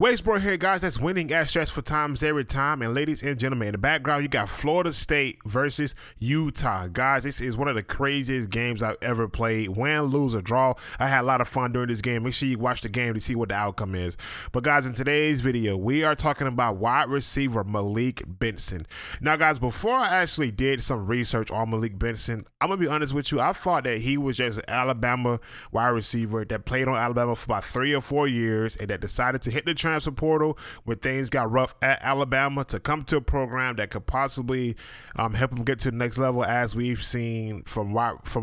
Wasteboro here, guys. That's winning at stressful times every time. And ladies and gentlemen, in the background, you got Florida State versus Utah. Guys, this is one of the craziest games I've ever played. Win, lose, or draw. I had a lot of fun during this game. Make sure you watch the game to see what the outcome is. But guys, in today's video, we are talking about wide receiver Malik Benson. Now, guys, before I actually did some research on Malik Benson, I'm going to be honest with you. I thought that he was just an Alabama wide receiver that played on Alabama for about 3 or 4 years and that decided to hit the transfer portal when things got rough at Alabama to come to a program that could possibly help him get to the next level. As we've seen from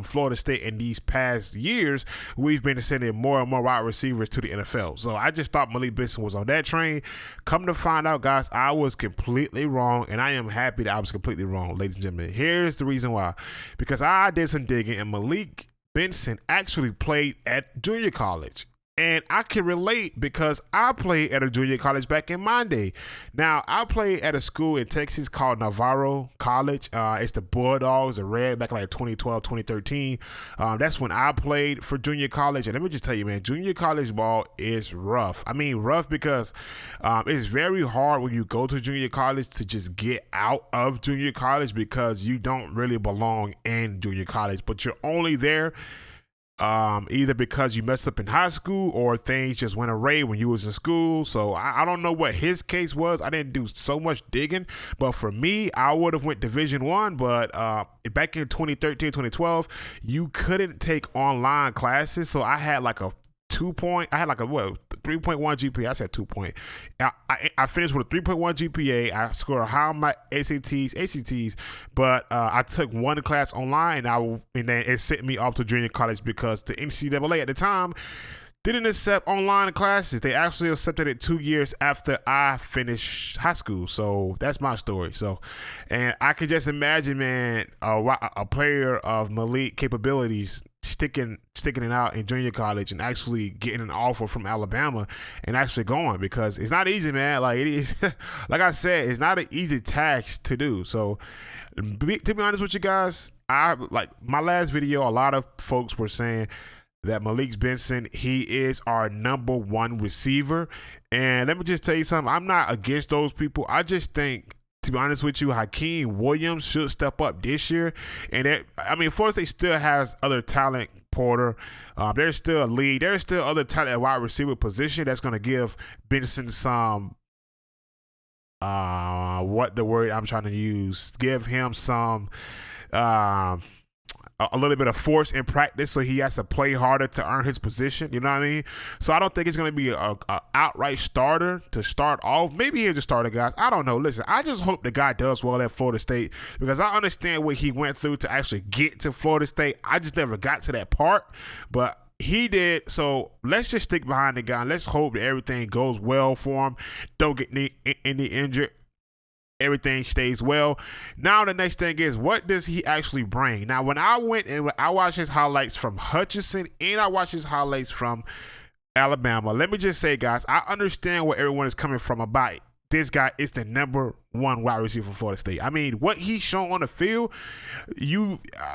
Florida State in these past years, we've been sending more and more wide receivers to the NFL. So I just thought Malik Benson was on that train. Come to find out, guys, I was completely wrong, and I am happy that I was completely wrong, ladies and gentlemen. Here's the reason why. Because I did some digging, and Malik Benson actually played at junior college. And I can relate because I played at a junior college back in my day. Now, I played at a school in Texas called Navarro College. It's the Bulldogs, the Red, back in like 2012, 2013. That's when I played for junior college. And let me just tell you, man, junior college ball is rough. I mean, rough because it's very hard when you go to junior college to just get out of junior college because you don't really belong in junior college. But you're only there either because you messed up in high school or things just went awry when you was in school. So I don't know what his case was. I didn't do so much digging, but for me, I would have went Division 1. But back in 2013, 2012, you couldn't take online classes. So I had like a 3.1 GPA. I said 2 point. I finished with a 3.1 GPA. I scored high on my ACTs, but I took one class online, and then it sent me off to junior college because the NCAA at the time didn't accept online classes. They actually accepted it 2 years after I finished high school. So that's my story. So, and I can just imagine, man, a player of Malik capabilities sticking it out in junior college and actually getting an offer from Alabama and actually going, because it's not easy, man. Like it is, like I said, it's not an easy task to do. So to be honest with you guys, like my last video, a lot of folks were saying that Malik Benson, he is our #1 receiver. And let me just tell you something. I'm not against those people. I just think, to be honest with you, Hakeem Williams should step up this year. And Florida State still has other talent. Porter, there's still a lead. There's still other talent at wide receiver position that's going to give Benson some, what the word I'm trying to use, give him some, a little bit of force in practice, so he has to play harder to earn his position. You know what I mean? So I don't think it's going to be a outright starter to start off. Maybe he'll just start it, guys. I don't know. Listen, I just hope the guy does well at Florida State, because I understand what he went through to actually get to Florida State. I just never got to that part, but he did. So let's just stick behind the guy. Let's hope that everything goes well for him. Don't get any injured. Everything stays well. Now the next thing is, what does he actually bring? Now, when I went and I watched his highlights from Hutchinson and I watched his highlights from Alabama, let me just say, guys, I understand where everyone is coming from about this guy is the #1 wide receiver for Florida State. I mean, what he's shown on the field,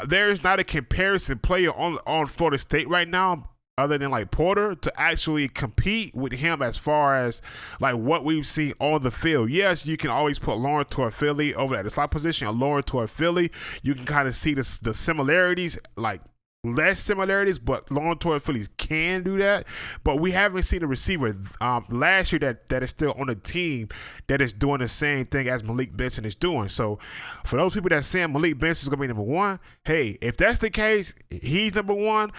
there's not a comparison player on Florida State right now, other than like Porter, to actually compete with him as far as like what we've seen on the field. Yes, you can always put Lauren Philly over at the slot position, or Lauren Philly. You can kind of see the similarities, like less similarities, but Lauren Phillies can do that. But we haven't seen a receiver last year that is still on the team that is doing the same thing as Malik Benson is doing. So for those people that saying Malik Benson is going to be #1, hey, if that's the case, he's #1.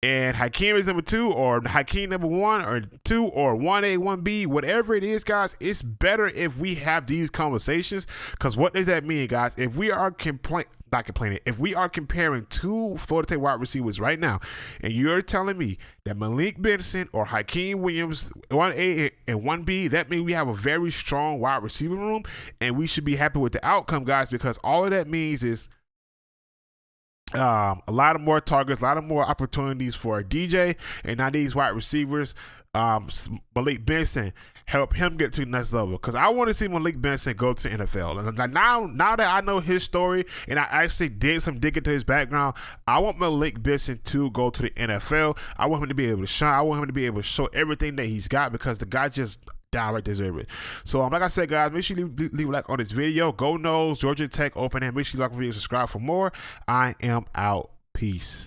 And Hakeem is #2, or Hakeem #1 or 2, or 1A, 1B, whatever it is, guys, it's better if we have these conversations. Because what does that mean, guys? If we are if we are comparing two Florida State wide receivers right now, and you're telling me that Malik Benson or Hakeem Williams, 1A and 1B, that means we have a very strong wide receiver room, and we should be happy with the outcome, guys, because all of that means is a lot of more targets, a lot of more opportunities for DJ, and now these wide receivers, Malik Benson, help him get to the next level. Because I want to see Malik Benson go to the NFL. And now that I know his story and I actually did some digging to his background, I want Malik Benson to go to the NFL. I want him to be able to shine. I want him to be able to show everything that he's got, because the guy just downright deserve it. So like I said, guys, make sure you leave a like on this video. Go Noles, Georgia Tech open, and make sure you like the video, subscribe for more. I am out. Peace.